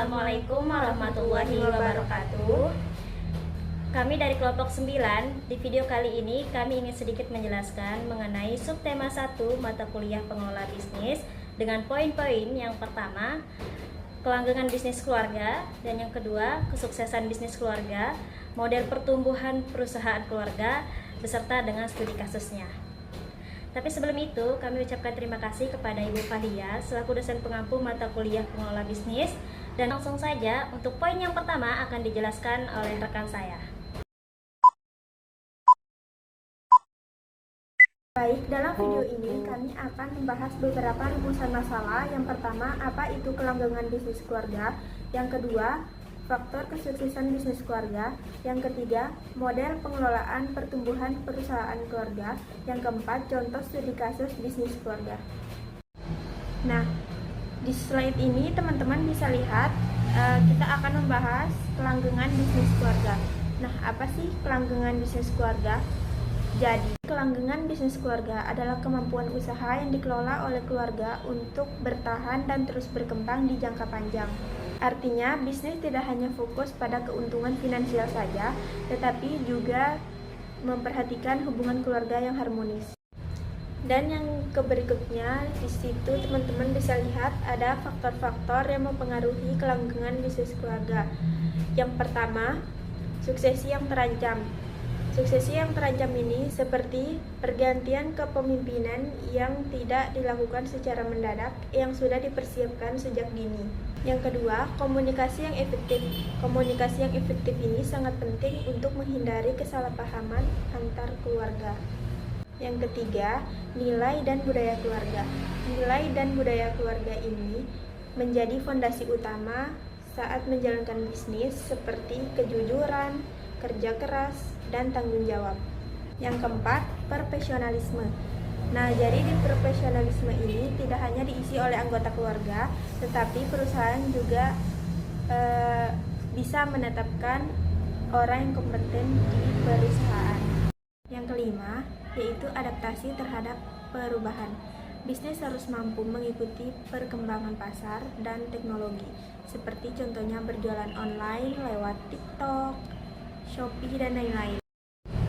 Assalamualaikum warahmatullahi wabarakatuh. Kami dari kelompok 9, di video kali ini kami ingin sedikit menjelaskan mengenai subtema 1 mata kuliah pengelola bisnis dengan poin-poin yang pertama, kelanggengan bisnis keluarga, dan yang kedua, kesuksesan bisnis keluarga, model pertumbuhan perusahaan keluarga, beserta dengan studi kasusnya. Tapi sebelum itu, kami ucapkan terima kasih kepada Ibu Fahlia selaku dosen pengampu mata kuliah pengelola bisnis, dan langsung saja untuk poin yang pertama akan dijelaskan oleh rekan saya. Baik, dalam video ini kami akan membahas beberapa rumusan masalah. Yang pertama, apa itu kelanggengan bisnis keluarga. Yang kedua, faktor kesuksesan bisnis keluarga. Yang ketiga, model pengelolaan pertumbuhan perusahaan keluarga. Yang keempat, contoh studi kasus bisnis keluarga. Nah, di slide ini teman-teman bisa lihat kita akan membahas kelanggengan bisnis keluarga. Nah, apa sih kelanggengan bisnis keluarga? Jadi, kelanggengan bisnis keluarga adalah kemampuan usaha yang dikelola oleh keluarga untuk bertahan dan terus berkembang di jangka panjang. Artinya, bisnis tidak hanya fokus pada keuntungan finansial saja, tetapi juga memperhatikan hubungan keluarga yang harmonis. Dan yang berikutnya, di situ teman-teman bisa lihat ada faktor-faktor yang mempengaruhi kelanggengan bisnis keluarga. Yang pertama, suksesi yang terancam. Suksesi yang terancam ini seperti pergantian kepemimpinan yang tidak dilakukan secara mendadak, yang sudah dipersiapkan sejak dini. Yang kedua, komunikasi yang efektif. Komunikasi yang efektif ini sangat penting untuk menghindari kesalahpahaman antar keluarga. Yang ketiga, nilai dan budaya keluarga. Nilai dan budaya keluarga ini menjadi fondasi utama saat menjalankan bisnis seperti kejujuran, kerja keras, dan tanggung jawab. Yang keempat, profesionalisme. Nah, jadi di profesionalisme ini tidak hanya diisi oleh anggota keluarga, tetapi perusahaan juga bisa menetapkan orang yang kompeten di perusahaan. Yang kelima, yaitu adaptasi terhadap perubahan. Bisnis harus mampu mengikuti perkembangan pasar dan teknologi, seperti contohnya berjualan online lewat TikTok, Shopee, dan lain-lain.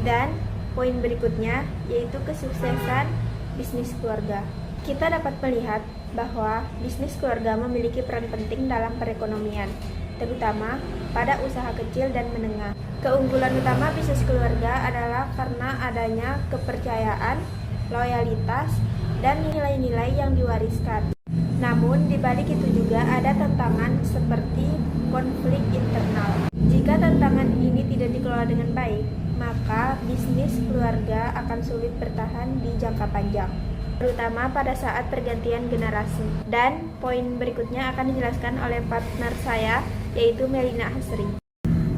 Dan poin berikutnya yaitu kesuksesan bisnis keluarga. Kita dapat melihat bahwa bisnis keluarga memiliki peran penting dalam perekonomian, terutama pada usaha kecil dan menengah. Keunggulan utama bisnis keluarga adalah karena adanya kepercayaan, loyalitas, dan nilai-nilai yang diwariskan. Namun, di balik itu juga ada tantangan seperti konflik internal. Jika tantangan ini tidak dikelola dengan baik, maka bisnis keluarga akan sulit bertahan di jangka panjang, terutama pada saat pergantian generasi. Dan poin berikutnya akan dijelaskan oleh partner saya, yaitu Melina Hasri.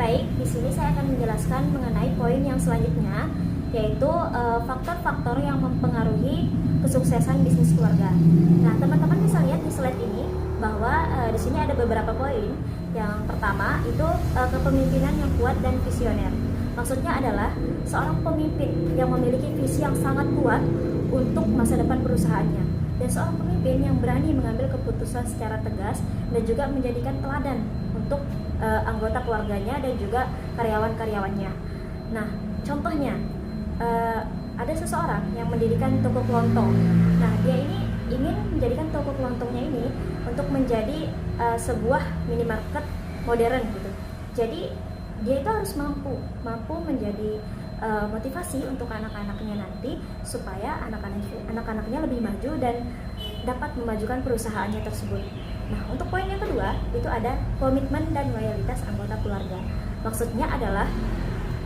Baik, di sini saya akan menjelaskan mengenai poin yang selanjutnya, yaitu faktor-faktor yang mempengaruhi kesuksesan bisnis keluarga. Nah, teman-teman bisa lihat di slide ini bahwa di sini ada beberapa poin. Yang pertama itu kepemimpinan yang kuat dan visioner. Maksudnya adalah seorang pemimpin yang memiliki visi yang sangat kuat untuk masa depan perusahaannya, dan seorang pemimpin yang berani mengambil keputusan secara tegas dan juga menjadikan teladan untuk anggota keluarganya dan juga karyawan-karyawannya. Nah, contohnya ada seseorang yang mendirikan toko kelontong. Nah, dia ini ingin menjadikan toko kelontongnya ini untuk menjadi sebuah minimarket modern gitu. Jadi dia itu harus mampu menjadi motivasi untuk anak-anaknya nanti, supaya anak-anaknya lebih maju dan dapat memajukan perusahaannya tersebut. Nah, untuk poin yang kedua itu ada komitmen dan loyalitas anggota keluarga. Maksudnya adalah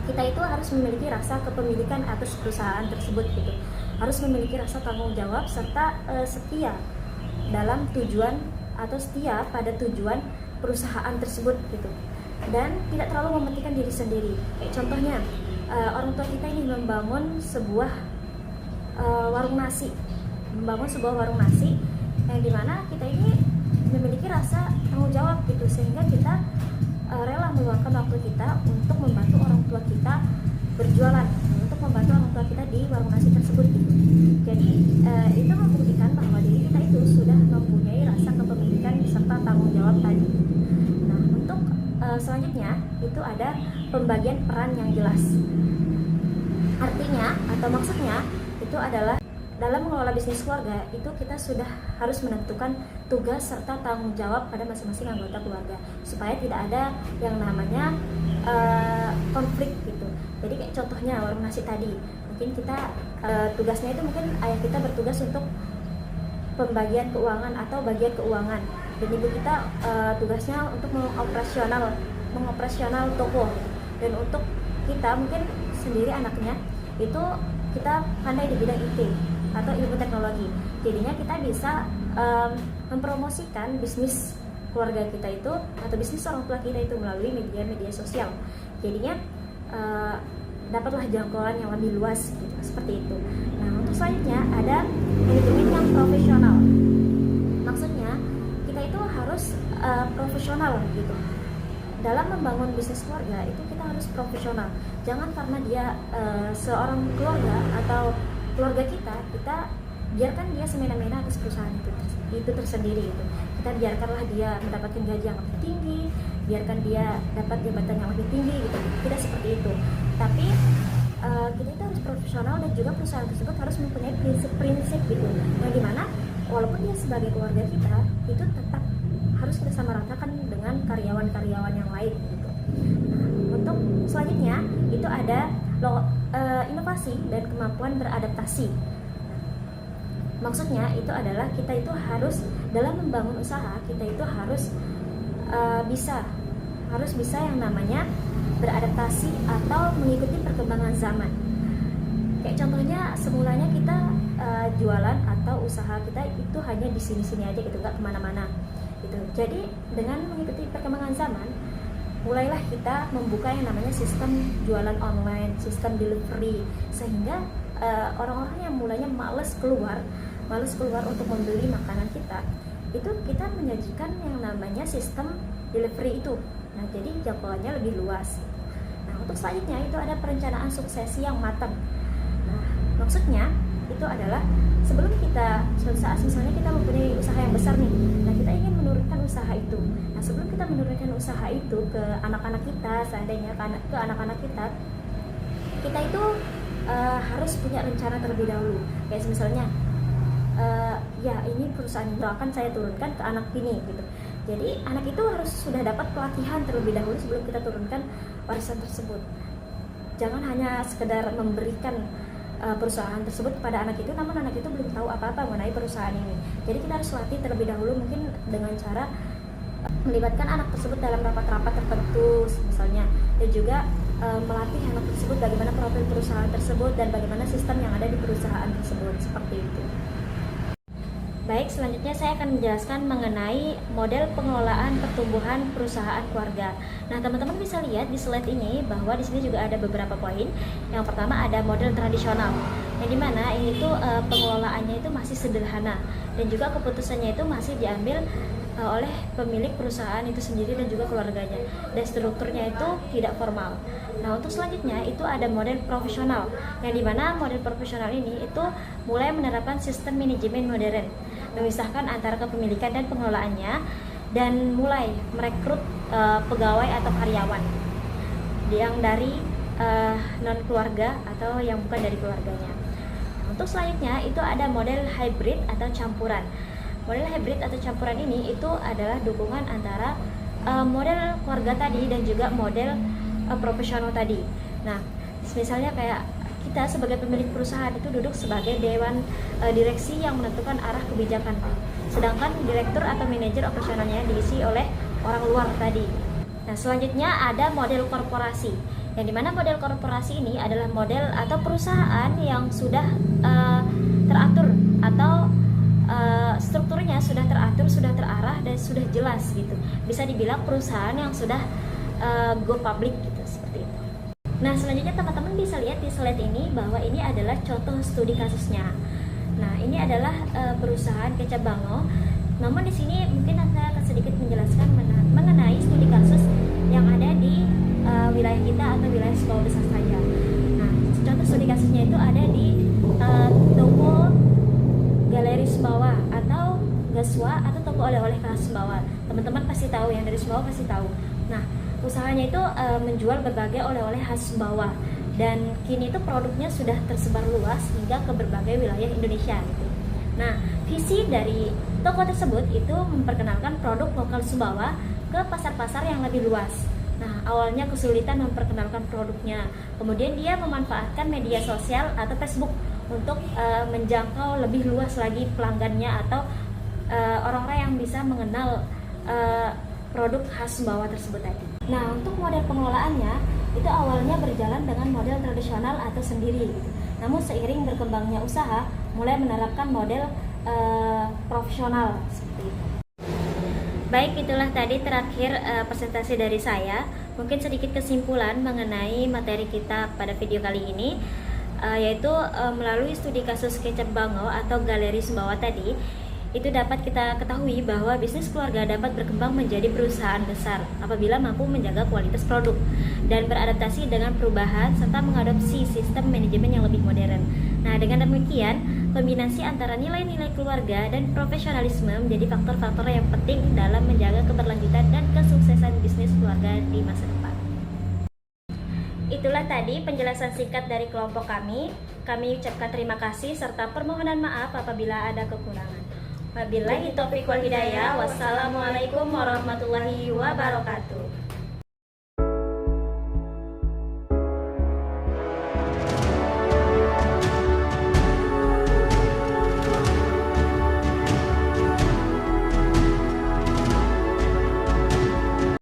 kita itu harus memiliki rasa kepemilikan atas perusahaan tersebut gitu. Harus memiliki rasa tanggung jawab serta setia dalam tujuan atau setia pada tujuan perusahaan tersebut gitu. Dan tidak terlalu mementingkan diri sendiri. Contohnya, orang tua kita ini membangun sebuah warung nasi, yang dimana kita ini memiliki rasa tanggung jawab gitu, sehingga kita rela meluangkan waktu kita untuk membantu orang tua kita berjualan, untuk membantu orang tua kita di warung nasi tersebut gitu. Jadi itu membuktikan bahwa diri kita itu sudah mempunyai rasa kepemilikan serta tanggung jawab tadi. selanjutnya itu ada pembagian peran yang jelas. Artinya atau maksudnya itu adalah dalam mengelola bisnis keluarga itu kita sudah harus menentukan tugas serta tanggung jawab pada masing-masing anggota keluarga supaya tidak ada yang namanya konflik gitu. Jadi kayak contohnya warung nasi tadi, mungkin kita tugasnya itu mungkin ayah kita bertugas untuk pembagian keuangan atau bagian keuangan, dan ibu kita tugasnya untuk mengoperasional toko, dan untuk kita mungkin sendiri anaknya itu kita pandai di bidang IT atau ilmu teknologi, jadinya kita bisa mempromosikan bisnis keluarga kita itu atau bisnis orang tua kita itu melalui media sosial, jadinya dapatlah jangkauan yang lebih luas gitu, seperti itu. Nah, untuk selanjutnya ada manajemen yang profesional. Maksudnya kita itu harus profesional gitu. Dalam membangun bisnis keluarga itu kita harus profesional. Jangan karena dia seorang keluarga atau keluarga kita biarkan dia semena-mena atas perusahaan itu tersendiri gitu. Kita biarkanlah dia mendapatkan gaji yang lebih tinggi, biarkan dia dapat jabatan yang lebih tinggi gitu. Tidak seperti itu. Tapi kita itu harus profesional, dan juga perusahaan tersebut harus mempunyai prinsip-prinsip gitu. Yang dimana walaupun dia sebagai keluarga kita itu tetap harus kita samaratakan dengan karyawan-karyawan yang lain gitu. Nah, untuk selanjutnya itu ada inovasi dan kemampuan beradaptasi. Maksudnya itu adalah kita itu harus dalam membangun usaha kita itu harus bisa yang namanya beradaptasi atau mengikuti perkembangan zaman. Kayak contohnya semulanya kita jualan atau usaha kita itu hanya di sini-sini aja gitu, nggak kemana-mana gitu. Jadi dengan mengikuti perkembangan zaman, mulailah kita membuka yang namanya sistem jualan online, sistem delivery, sehingga orang-orang yang mulanya males keluar untuk membeli makanan kita, itu kita menyajikan yang namanya sistem delivery itu. Nah, jadi jangkauannya lebih luas. Nah, untuk selanjutnya itu ada perencanaan suksesi yang matang. Nah, maksudnya itu adalah sebelum kita saat misalnya kita mempunyai usaha yang besar nih, nah kita ingin menurunkan usaha itu. Nah, sebelum kita menurunkan usaha itu ke anak-anak kita, seandainya ke anak-anak kita itu harus punya rencana terlebih dahulu. Kayak misalnya ya ini perusahaan itu akan saya turunkan ke anak ini gitu. Jadi anak itu harus sudah dapat pelatihan terlebih dahulu sebelum kita turunkan warisan tersebut. Jangan hanya sekedar memberikan perusahaan tersebut kepada anak itu, namun anak itu belum tahu apa-apa mengenai perusahaan ini. Jadi kita harus latih terlebih dahulu, mungkin dengan cara melibatkan anak tersebut dalam rapat-rapat tertentu misalnya, dan juga melatih anak tersebut bagaimana profil perusahaan tersebut dan bagaimana sistem yang ada di perusahaan tersebut, seperti itu. Baik, selanjutnya saya akan menjelaskan mengenai model pengelolaan pertumbuhan perusahaan keluarga. Nah, teman-teman bisa lihat di slide ini bahwa di sini juga ada beberapa poin. Yang pertama ada model tradisional, yang dimana ini tuh pengelolaannya itu masih sederhana, dan juga keputusannya itu masih diambil oleh pemilik perusahaan itu sendiri dan juga keluarganya, dan strukturnya itu tidak formal. Nah, untuk selanjutnya itu ada model profesional, yang dimana model profesional ini itu mulai menerapkan sistem manajemen modern, memisahkan antara kepemilikan dan pengelolaannya, dan mulai merekrut pegawai atau karyawan yang dari non keluarga atau yang bukan dari keluarganya. Nah, untuk selanjutnya itu ada model hybrid atau campuran. Model hybrid atau campuran ini itu adalah dukungan antara model keluarga tadi dan juga model profesional tadi. Nah, misalnya kayak kita sebagai pemilik perusahaan itu duduk sebagai dewan direksi yang menentukan arah kebijakan, sedangkan direktur atau manajer operasionalnya diisi oleh orang luar tadi. Nah, selanjutnya ada model korporasi, yang dimana model korporasi ini adalah model atau perusahaan yang sudah teratur atau strukturnya sudah teratur, sudah terarah, dan sudah jelas gitu. Bisa dibilang perusahaan yang sudah go public gitu, seperti itu. Nah, selanjutnya teman-teman bisa lihat di slide ini bahwa ini adalah contoh studi kasusnya. Nah, ini adalah perusahaan Kecap Bango. Namun di sini mungkin saya akan sedikit menjelaskan mengenai studi kasus yang ada di wilayah kita atau wilayah Sekolah Besar saya. Nah, contoh studi kasusnya itu ada di toko Galeri Sumbawa atau Gaswa atau toko oleh-oleh khas Sumbawa. Teman-teman pasti tahu, yang dari Sumbawa pasti tahu. Nah, Usahanya itu menjual berbagai oleh-oleh khas bawah, dan kini itu produknya sudah tersebar luas hingga ke berbagai wilayah Indonesia gitu. Nah, visi dari toko tersebut itu memperkenalkan produk lokal Sumbawa ke pasar-pasar yang lebih luas. Nah, awalnya kesulitan memperkenalkan produknya. Kemudian dia memanfaatkan media sosial atau Facebook untuk menjangkau lebih luas lagi pelanggannya atau orang-orang yang bisa mengenal produk khas Sumbawa tersebut tadi. Nah, untuk model pengelolaannya itu awalnya berjalan dengan model tradisional atau sendiri. Namun seiring berkembangnya usaha, mulai menerapkan model profesional seperti itu. Baik, itulah tadi terakhir presentasi dari saya. Mungkin sedikit kesimpulan mengenai materi kita pada video kali ini, yaitu melalui studi kasus Kecap Bangau atau Galeri Sumbawa tadi, itu dapat kita ketahui bahwa bisnis keluarga dapat berkembang menjadi perusahaan besar apabila mampu menjaga kualitas produk dan beradaptasi dengan perubahan serta mengadopsi sistem manajemen yang lebih modern. Nah, dengan demikian, kombinasi antara nilai-nilai keluarga dan profesionalisme menjadi faktor-faktor yang penting dalam menjaga keberlanjutan dan kesuksesan bisnis keluarga di masa depan. Itulah tadi penjelasan singkat dari kelompok kami. Kami ucapkan terima kasih serta permohonan maaf apabila ada kekurangan. Wabillahi taufiq wal hidayah. Wassalamualaikum warahmatullahi wabarakatuh.